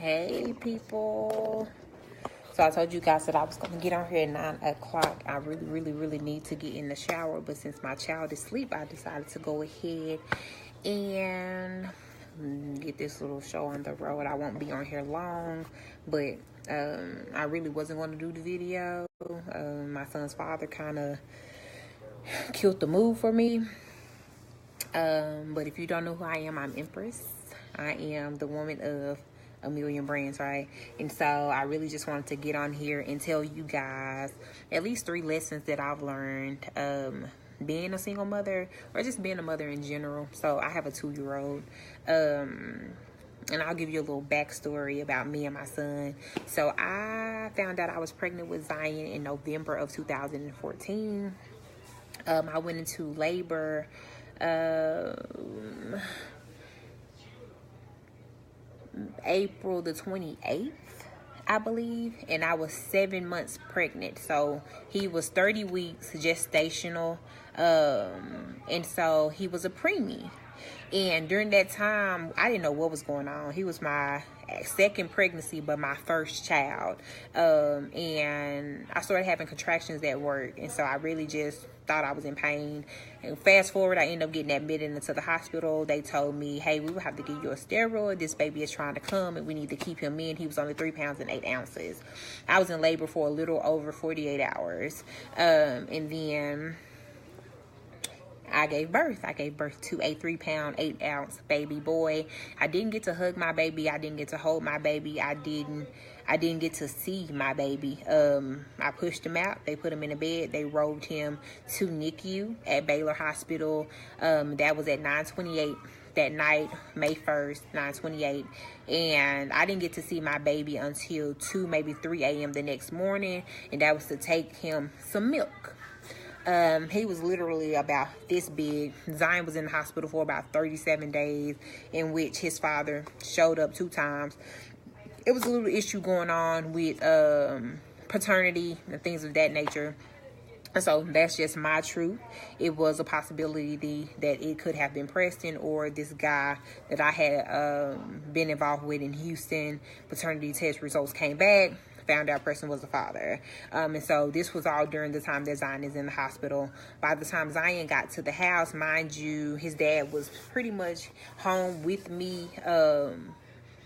Hey people. So I told you guys that I was going to get on here at 9 o'clock. I really need to get in the shower, but since my child is asleep, I decided to go ahead and get this little show on the road. I won't be on here long, but I really wasn't going to do the video. My son's father kind of killed the mood for me. But if you don't know who I am, I'm Empress. I am the woman of a million brands, right? And so I really just wanted to get on here and tell you guys at least 3 lessons that I've learned being a single mother, or just being a mother in general. So I have a 2-year-old, and I'll give you a little backstory about me and my son. So I found out I was pregnant with Zion in November of 2014. I went into labor April the 28th, I believe, and I was 7 months pregnant. So he was 30 weeks gestational, and so he was a preemie. And during that time, I didn't know what was going on. He was my second pregnancy, but my first child. And I started having contractions at work. And so I really just thought I was in pain. And fast forward, I ended up getting admitted into the hospital. They told me, hey, we will have to give you a steroid. This baby is trying to come and we need to keep him in. He was only 3 pounds and 8 ounces. I was in labor for a little over 48 hours. And then I gave birth. I gave birth to a 3 pound, 8 ounce baby boy. I didn't get to hug my baby. I didn't get to hold my baby. I didn't get to see my baby. I pushed him out. They put him in a bed. They robed him to NICU at Baylor Hospital. That was at 9:28 that night, May 1st, 9:28. And I didn't get to see my baby until 2, maybe 3 a.m. the next morning. And that was to take him some milk. He was literally about this big. Zion was in the hospital for about 37 days, in which his father showed up 2 times. It was a little issue going on with paternity and things of that nature. And so that's just my truth. It was a possibility that it could have been Preston or this guy that I had been involved with in Houston. Paternity test results came back. Found out Preston was the father. And so this was all during the time that Zion is in the hospital. By the time Zion got to the house, mind you, his dad was pretty much home with me,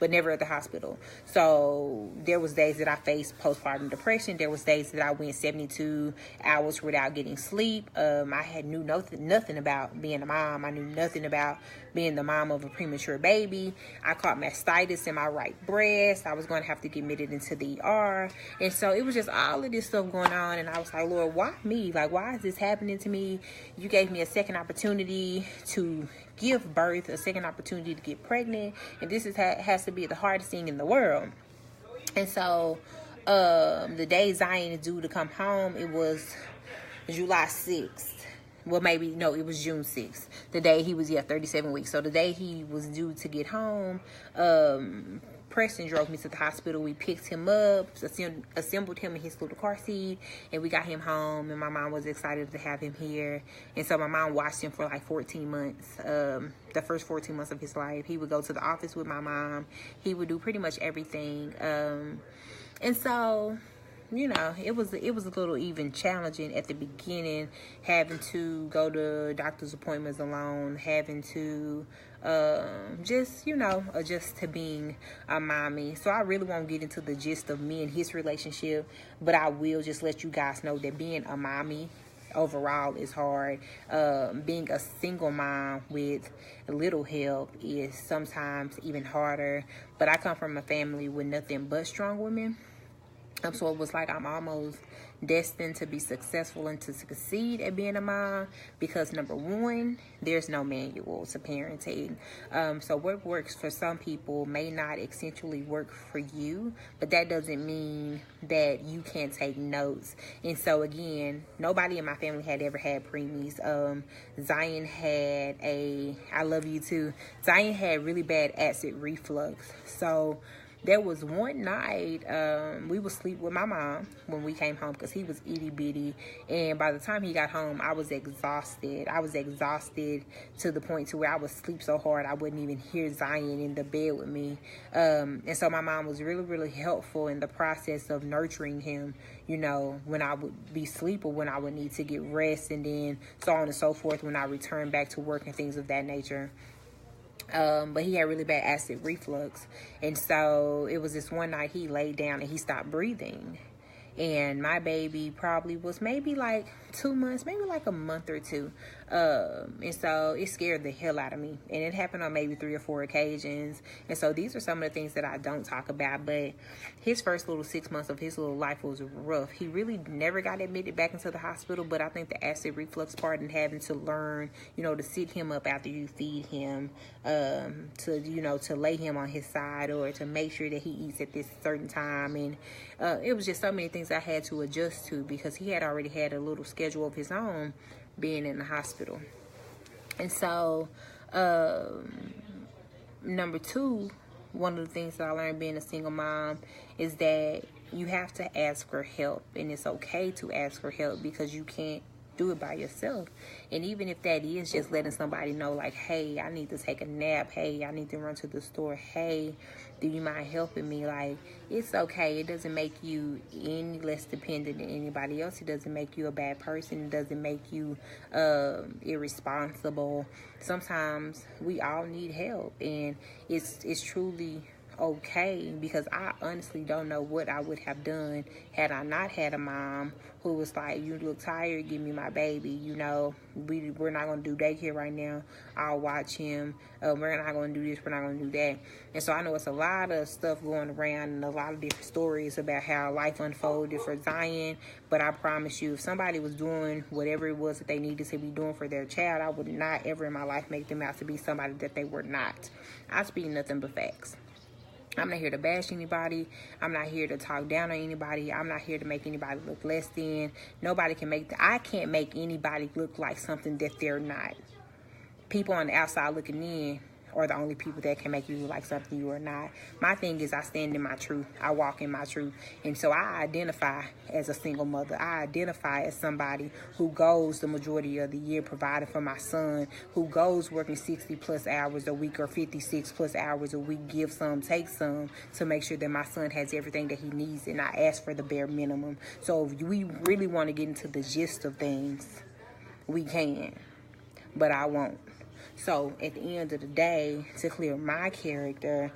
but never at the hospital. So there was days that I faced postpartum depression. There was days that I went 72 hours without getting sleep. I had knew nothing about being a mom. I knew nothing about being the mom of a premature baby. I caught mastitis in my right breast. I was going to have to get admitted into the ER. And so it was just all of this stuff going on. And I was like, Lord, why me? Like, why is this happening to me? You gave me a second opportunity to give birth, a second opportunity to get pregnant, and this has to be the hardest thing in the world. And so the day Zion is due to come home, it was July 6th. Well, maybe, no, it was June 6th. The day he was, 37 weeks. So the day he was due to get home, Preston drove me to the hospital. We picked him up, assembled him in his little car seat, and we got him home. And my mom was excited to have him here. And so my mom watched him for like 14 months, the first 14 months of his life. He would go to the office with my mom. He would do pretty much everything. And so, you know, it was a little even challenging at the beginning, having to go to doctor's appointments alone, having to just, you know, adjust to being a mommy. So I really won't get into the gist of me and his relationship, but I will just let you guys know that being a mommy overall is hard. Being a single mom with little help is sometimes even harder. But I come from a family with nothing but strong women. So it was like I'm almost destined to be successful and to succeed at being a mom, because number one, there's no manual to parenting. So what works for some people may not essentially work for you, but that doesn't mean that you can't take notes. And so again, nobody in my family had ever had preemies. Zion had I love you too. Zion had really bad acid reflux. So There was one night, we would sleep with my mom when we came home because he was itty bitty. And by the time he got home, I was exhausted. I was exhausted to the point to where I would sleep so hard I wouldn't even hear Zion in the bed with me. And so my mom was really, really helpful in the process of nurturing him, you know, when I would be asleep or when I would need to get rest, and then so on and so forth when I returned back to work and things of that nature. But he had really bad acid reflux, and so it was this one night he laid down and he stopped breathing, and my baby probably was maybe like 2 months, maybe like a month or two, and so it scared the hell out of me, and it happened on maybe 3 or 4 occasions. And so these are some of the things that I don't talk about, but his first little 6 months of his little life was rough. He really never got admitted back into the hospital, but I think the acid reflux part and having to learn, you know, to sit him up after you feed him, to, you know, to lay him on his side, or to make sure that he eats at this certain time, and it was just so many things I had to adjust to because he had already had a little schedule of his own being in the hospital. And so number 2, one of the things that I learned being a single mom is that you have to ask for help, and it's okay to ask for help because you can't do it by yourself. And even if that is just letting somebody know, like, hey, I need to take a nap, hey, I need to run to the store, hey, do you mind helping me? Like, it's okay. It doesn't make you any less dependent than anybody else. It doesn't make you a bad person. It doesn't make you irresponsible. Sometimes we all need help, and it's truly okay, because I honestly don't know what I would have done had I not had a mom who was like, you look tired, give me my baby, you know, we're not going to do daycare right now, I'll watch him, we're not going to do this, we're not going to do that. And so I know it's a lot of stuff going around and a lot of different stories about how life unfolded for Zion, but I promise you, if somebody was doing whatever it was that they needed to be doing for their child, I would not ever in my life make them out to be somebody that they were not. I speak nothing but facts. I'm not here to bash anybody. I'm not here to talk down on anybody. I'm not here to make anybody look less than. I can't make anybody look like something that they're not. People on the outside looking in are the only people that can make you look like something you are not. My thing is I stand in my truth. I walk in my truth. And so I identify as a single mother. I identify as somebody who goes the majority of the year providing for my son, who goes working 60 plus hours a week or 56 plus hours a week, give some, take some, to make sure that my son has everything that he needs, and I ask for the bare minimum. So if we really want to get into the gist of things, we can, but I won't. So at the end of the day, to clear my character,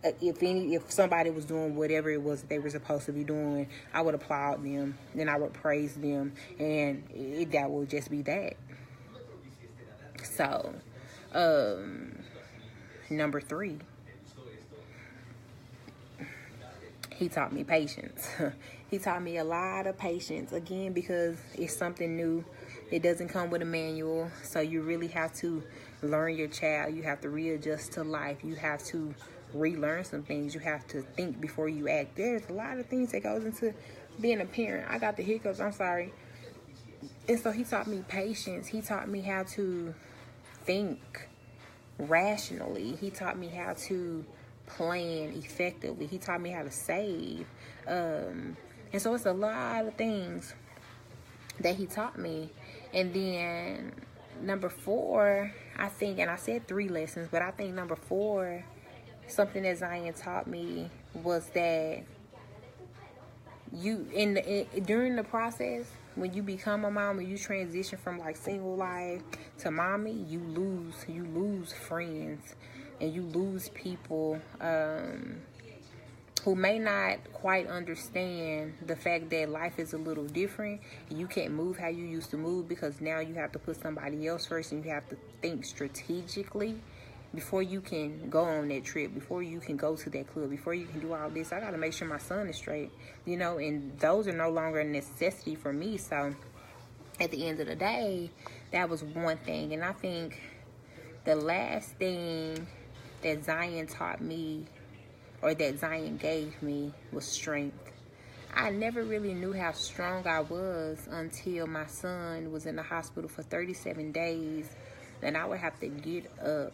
if somebody was doing whatever it was that they were supposed to be doing, I would applaud them, and I would praise them, and that would just be that. So, number 3, he taught me patience. He taught me a lot of patience, again, because it's something new. It doesn't come with a manual, so you really have to learn your child. You have to readjust to life. You have to relearn some things. You have to think before you act. There's a lot of things that goes into being a parent. I got the hiccups, I'm sorry. And so he taught me patience. He taught me how to think rationally. He taught me how to plan effectively. He taught me how to save. And so it's a lot of things that he taught me. And then number 4, I think, and I said 3 lessons, but I think number 4, something that Zion taught me was that during the process, when you become a mom, when you transition from like single life to mommy, you lose friends, and you lose people who may not quite understand the fact that life is a little different. You can't move how you used to move because now you have to put somebody else first, and you have to think strategically before you can go on that trip, before you can go to that club, before you can do all this. I got to make sure my son is straight, you know, and those are no longer a necessity for me. So at the end of the day, that was one thing. And I think the last thing that Zion taught me, or that Zion gave me, was strength. I never really knew how strong I was until my son was in the hospital for 37 days. Then I would have to get up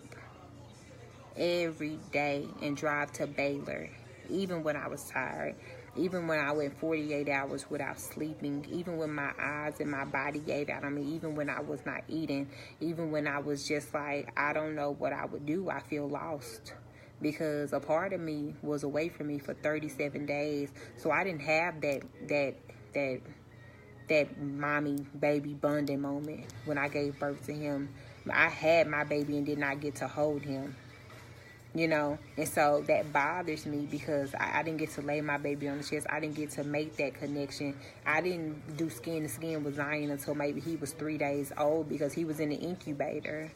every day and drive to Baylor, even when I was tired, even when I went 48 hours without sleeping, even when my eyes and my body gave out on me, even when I was not eating, even when I was just like, I don't know what I would do. I feel lost because a part of me was away from me for 37 days. So I didn't have that mommy baby bonding moment when I gave birth to him. I had my baby and did not get to hold him, you know. And so that bothers me because I didn't get to lay my baby on the chest. I didn't get to make that connection. I didn't do skin to skin with Zion until maybe he was 3 days old because he was in the incubator.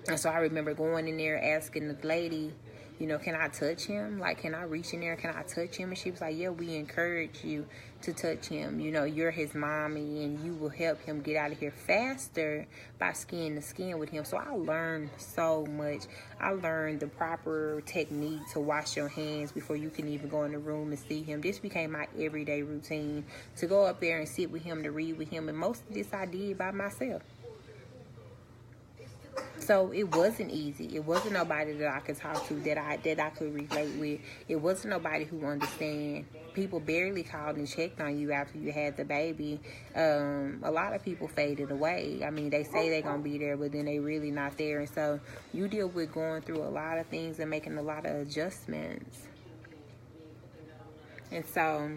And so I remember going in there asking the lady, you know, can I touch him? Like, can I reach in there? Can I touch him? And she was like, yeah, we encourage you to touch him. You know, you're his mommy and you will help him get out of here faster by skin to skin with him. So I learned so much. I learned the proper technique to wash your hands before you can even go in the room and see him. This became my everyday routine, to go up there and sit with him, to read with him. And most of this I did by myself. So it wasn't easy. It wasn't nobody that I could talk to, that I could relate with. It wasn't nobody who understand. People barely called and checked on you after you had the baby. A lot of people faded away. I mean, they say they're going to be there, but then they really not there. And so you deal with going through a lot of things and making a lot of adjustments. And so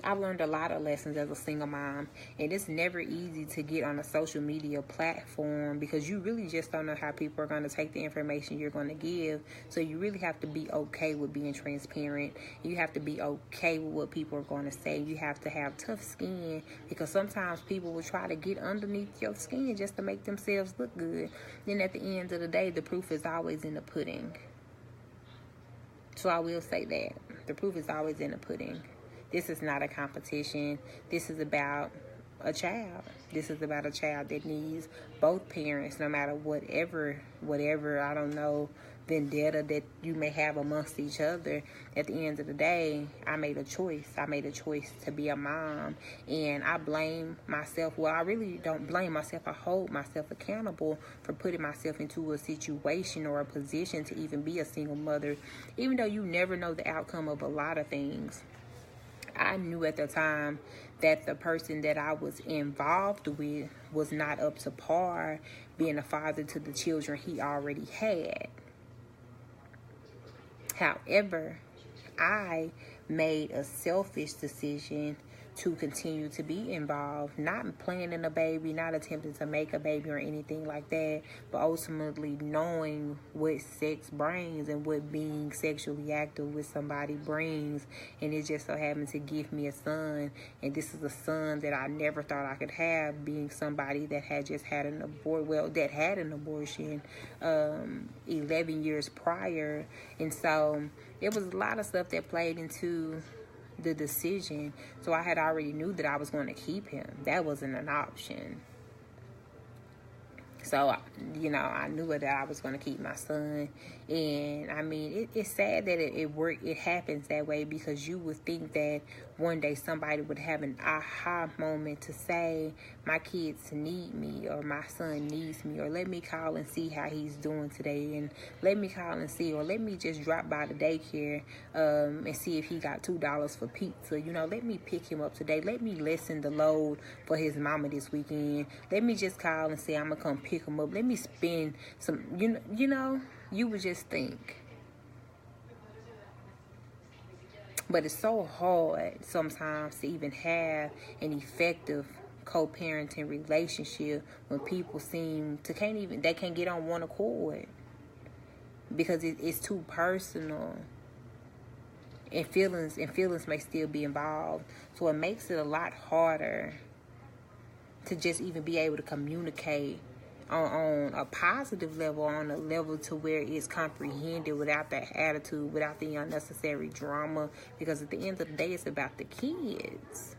I've learned a lot of lessons as a single mom, and it's never easy to get on a social media platform because you really just don't know how people are going to take the information you're going to give. So you really have to be okay with being transparent. You have to be okay with what people are going to say. You have to have tough skin because sometimes people will try to get underneath your skin just to make themselves look good. Then at the end of the day, the proof is always in the pudding. So I will say that. The proof is always in the pudding. This is not a competition. This is about a child. This is about a child that needs both parents, no matter whatever, I don't know, vendetta that you may have amongst each other. At the end of the day, I made a choice. I made a choice to be a mom, and I blame myself. Well, I really don't blame myself. I hold myself accountable for putting myself into a situation or a position to even be a single mother, even though you never know the outcome of a lot of things. I knew at the time that the person that I was involved with was not up to par being a father to the children he already had. However, I made a selfish decision to continue to be involved, not planning a baby, not attempting to make a baby or anything like that, but ultimately knowing what sex brings and what being sexually active with somebody brings. And it just so happened to give me a son, and this is a son that I never thought I could have, being somebody that had just had an abortion 11 years prior. And so it was a lot of stuff that played into the decision. So I had already knew that I was going to keep him. That wasn't an option. So, you know, I knew that I was going to keep my son. And, I mean, it's sad that it happens that way, because you would think that one day somebody would have an aha moment to say, my kids need me, or my son needs me, or let me call and see how he's doing today, and let me call and see, or let me just drop by the daycare and see if he got $2 for pizza. You know, let me pick him up today. Let me lessen the load for his mama this weekend. Let me just call and say I'm going to come pick him up. Let me spend some, you know, you would just think. But it's so hard sometimes to even have an effective co-parenting relationship when people seem to they can't get on one accord, because it's too personal, and feelings may still be involved. So it makes it a lot harder to just even be able to communicate on a positive level, on a level to where it's comprehended without that attitude, without the unnecessary drama. Because at the end of the day, it's about the kids.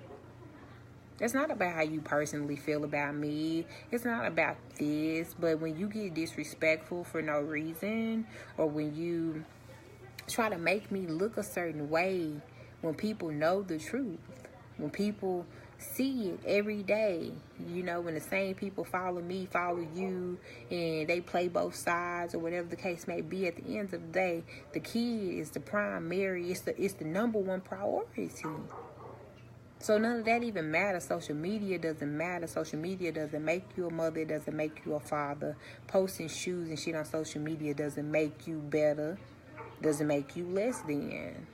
It's not about how you personally feel about me. It's not about this. But when you get disrespectful for no reason, or when you try to make me look a certain way when people know the truth, when people see it every day. You know, when the same people follow me, follow you, and they play both sides or whatever the case may be, at the end of the day, the kid is the primary, it's the number one priority. So none of that even matters. Social media doesn't matter. Social media doesn't make you a mother. It doesn't make you a father. Posting shoes and shit on social media doesn't make you better. Doesn't make you less than.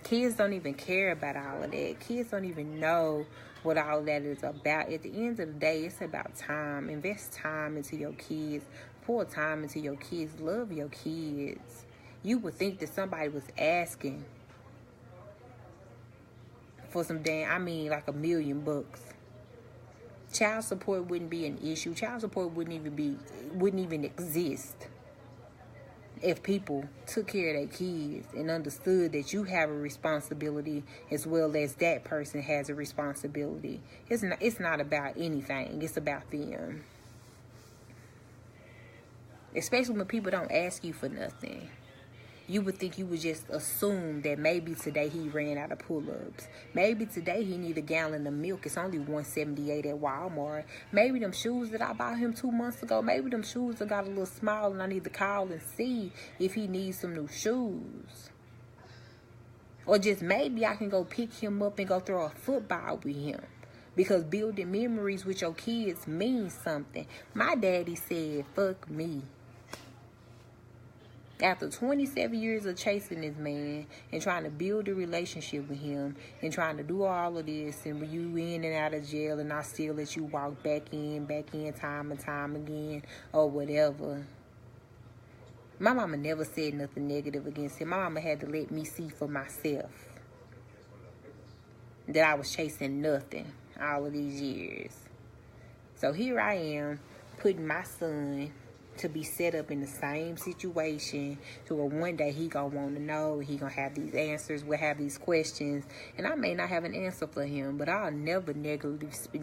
Kids don't even care about all of that. Kids don't even know what all of that is about. At the end of the day, it's about time. Invest time into your kids. Pour time into your kids. Love your kids. You would think that somebody was asking for some like $1 million. Child support wouldn't be an issue. Child support wouldn't even exist if people took care of their kids and understood that you have a responsibility as well as that person has a responsibility. It's not about anything. It's about them. Especially when people don't ask you for nothing. You would think you would just assume that maybe today he ran out of pull-ups. Maybe today he need a gallon of milk. It's only $1.78 at Walmart. Maybe them shoes that I bought him 2 months ago, maybe them shoes have got a little small and I need to call and see if he needs some new shoes. Or just maybe I can go pick him up and go throw a football with him. Because building memories with your kids means something. My daddy said, fuck me. After 27 years of chasing this man and trying to build a relationship with him and trying to do all of this, and when you in and out of jail and I still let you walk back in time and time again or whatever. My mama never said nothing negative against him. My mama had to let me see for myself that I was chasing nothing all of these years. So here I am putting my son to be set up in the same situation to where one day he gonna want to know, he gonna have these answers, we'll have these questions, and I may not have an answer for him, but I'll never negatively speak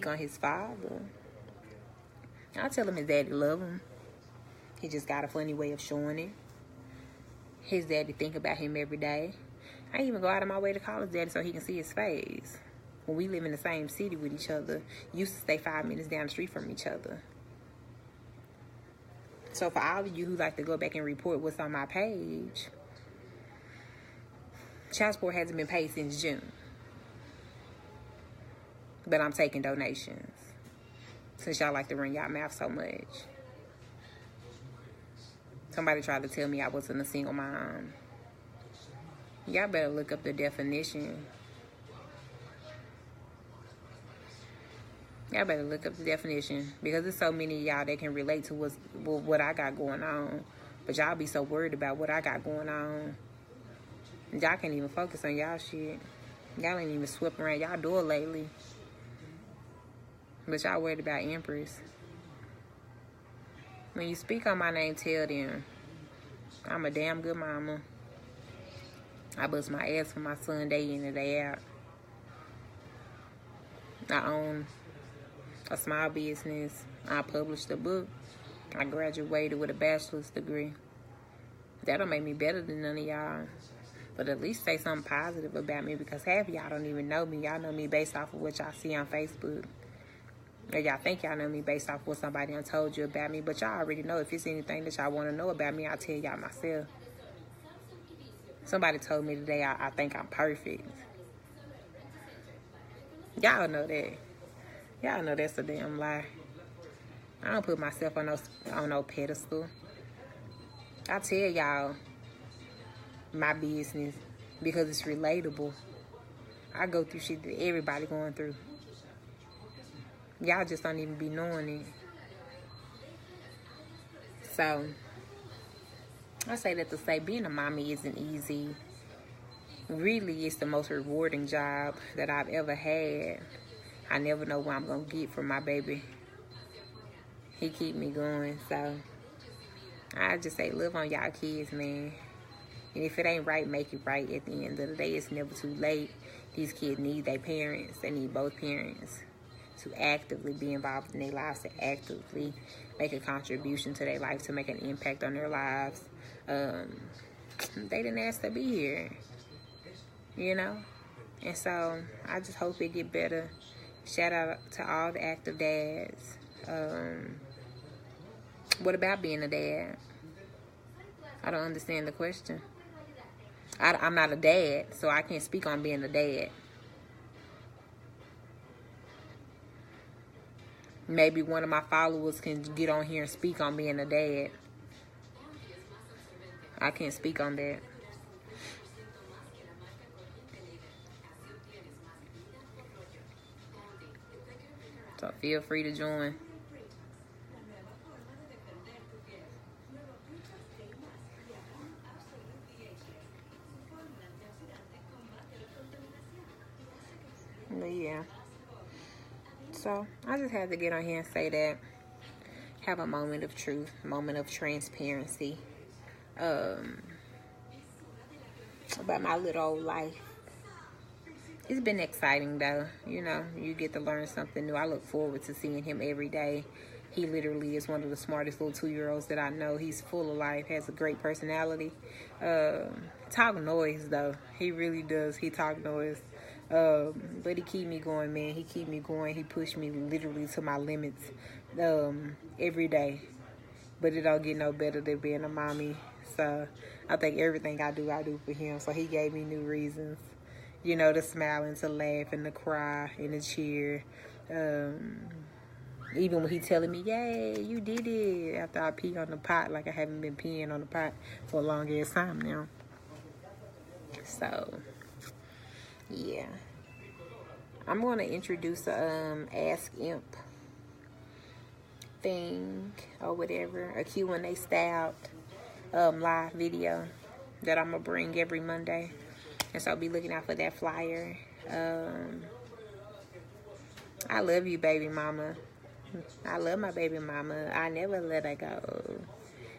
on his father. I'll tell him his daddy love him. He just got a funny way of showing it. His daddy think about him every day. I even go out of my way to call his daddy so he can see his face. When we live in the same city with each other, used to stay 5 minutes down the street from each other. So for all of you who like to go back and report what's on my page, child support hasn't been paid since June. But I'm taking donations since y'all like to run y'all mouth so much. Somebody tried to tell me I wasn't a single mom. Y'all better look up the definition. Y'all better look up the definition, because there's so many of y'all that can relate to what I got going on. But y'all be so worried about what I got going on. Y'all can't even focus on y'all shit. Y'all ain't even swept around y'all door lately. But y'all worried about Empress. When you speak on my name, tell them I'm a damn good mama. I bust my ass for my son day in and day out. I own a small business. I published a book. I graduated with a bachelor's degree. That don't make me better than none of y'all. But at least say something positive about me, because half of y'all don't even know me. Y'all know me based off of what y'all see on Facebook. Or y'all think y'all know me based off of what somebody done told you about me. But y'all already know. If it's anything that y'all want to know about me, I'll tell y'all myself. Somebody told me today I think I'm perfect. Y'all know that. Y'all know that's a damn lie. I don't put myself on no pedestal. I tell y'all my business because it's relatable. I go through shit that everybody going through. Y'all just don't even be knowing it. So, I say that to say being a mommy isn't easy. Really, it's the most rewarding job that I've ever had. I never know what I'm going to get from my baby. He keep me going, so I just say live on y'all kids, man. And if it ain't right, make it right. At the end of the day, it's never too late. These kids need their parents. They need both parents to actively be involved in their lives, to actively make a contribution to their life, to make an impact on their lives. They didn't ask to be here. you know? And so I just hope it get better. Shout out to all the active dads. What about being a dad? I don't understand the question. I'm not a dad, so I can't speak on being a dad. Maybe one of my followers can get on here and speak on being a dad. I can't speak on that. So feel free to join. But yeah. So I just had to get on here and say that. Have a moment of truth, moment of transparency. About my little old life. It's been exciting though. You know, you get to learn something new. I look forward to seeing him every day. He literally is one of the smartest little 2-year-olds that I know. He's full of life, has a great personality. Talk noise though. He really does. He talk noise. But he keep me going, man. He keep me going. He pushed me literally to my limits every day. But it don't get no better than being a mommy. So I think everything I do for him. So he gave me new reasons, you know, to smile and to laugh and to cry and to cheer. Even when he telling me, yay, you did it, after I pee on the pot, like I haven't been peeing on the pot for a long ass time now. So, yeah. I'm going to introduce a Ask Imp thing or whatever, a Q&A styled live video that I'm going to bring every Monday. And so I'll be looking out for that flyer. I love you, baby mama. I love my baby mama. I never let her go.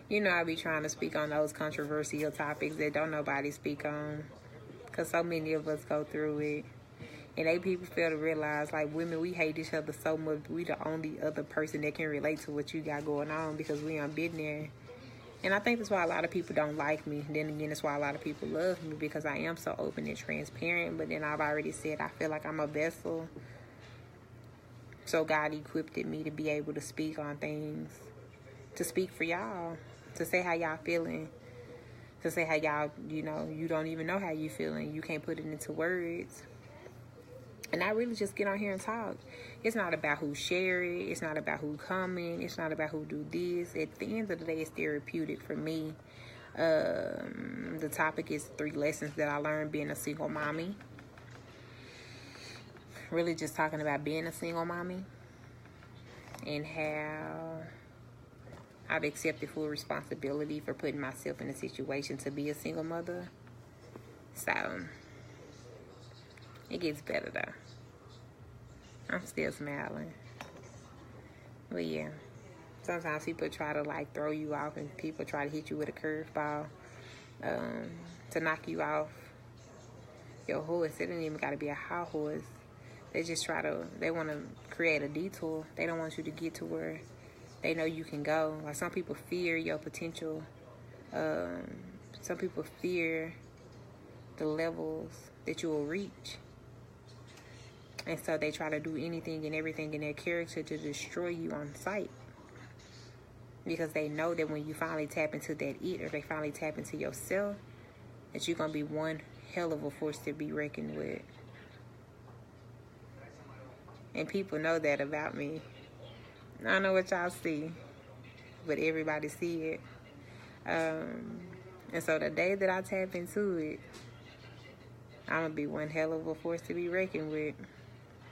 You know, I be trying to speak on those controversial topics that don't nobody speak on. Because so many of us go through it. And they people fail to realize, like, women, we hate each other so much. We the only other person that can relate to what you got going on because we ain't been there. And I think that's why a lot of people don't like me. Then again, that's why a lot of people love me, because I am so open and transparent. But then I've already said I feel like I'm a vessel. So God equipped me to be able to speak on things, to speak for y'all, to say how y'all feeling, to say how y'all, you know, you don't even know how you feeling. You can't put it into words. And I really just get on here and talk. It's not about who share it. It's not about who comment. It's not about who do this. At the end of the day, it's therapeutic for me. The topic is 3 lessons that I learned being a single mommy. Really just talking about being a single mommy and how I've accepted full responsibility for putting myself in a situation to be a single mother. So it gets better though. I'm still smiling. But yeah, sometimes people try to like throw you off, and people try to hit you with a curveball to knock you off your horse. It ain't even got to be a high horse. They just they want to create a detour. They don't want you to get to where they know you can go. Like, some people fear your potential. Some people fear the levels that you will reach. And so they try to do anything and everything in their character to destroy you on sight. Because they know that when you finally tap into that it, or they finally tap into yourself, that you're going to be one hell of a force to be reckoned with. And people know that about me. I don't know what y'all see, but everybody see it. And so the day that I tap into it, I'm going to be one hell of a force to be reckoned with.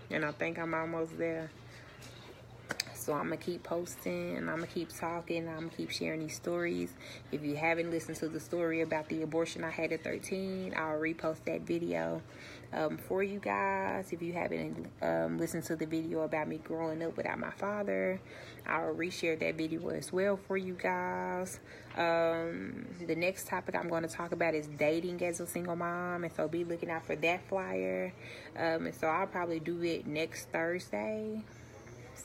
And I think I'm almost there. So I'm going to keep posting, and I'm going to keep talking, I'm going to keep sharing these stories. If you haven't listened to the story about the abortion I had at 13, I'll repost that video for you guys. If you haven't listened to the video about me growing up without my father, I'll reshare that video as well for you guys. The next topic I'm going to talk about is dating as a single mom, and so be looking out for that flyer. And so I'll probably do it next Thursday.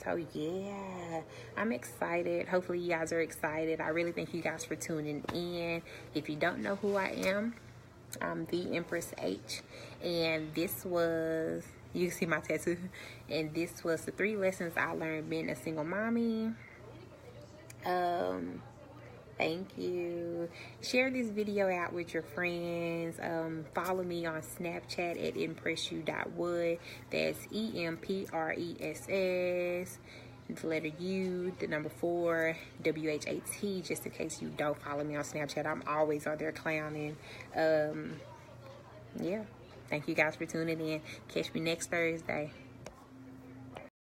So yeah, I'm excited. Hopefully you guys are excited. I really thank you guys for tuning in. If you don't know who I am, I'm the Empress H, and this was, you can see my tattoo, and this was the 3 lessons I learned being a single mommy. Thank you. Share this video out with your friends. Follow me on Snapchat at empressu.wood. That's EMPRESS, the letter U, the number 4, WHAT, just in case you don't follow me on Snapchat. I'm always on there clowning. Yeah. Thank you guys for tuning in. Catch me next Thursday.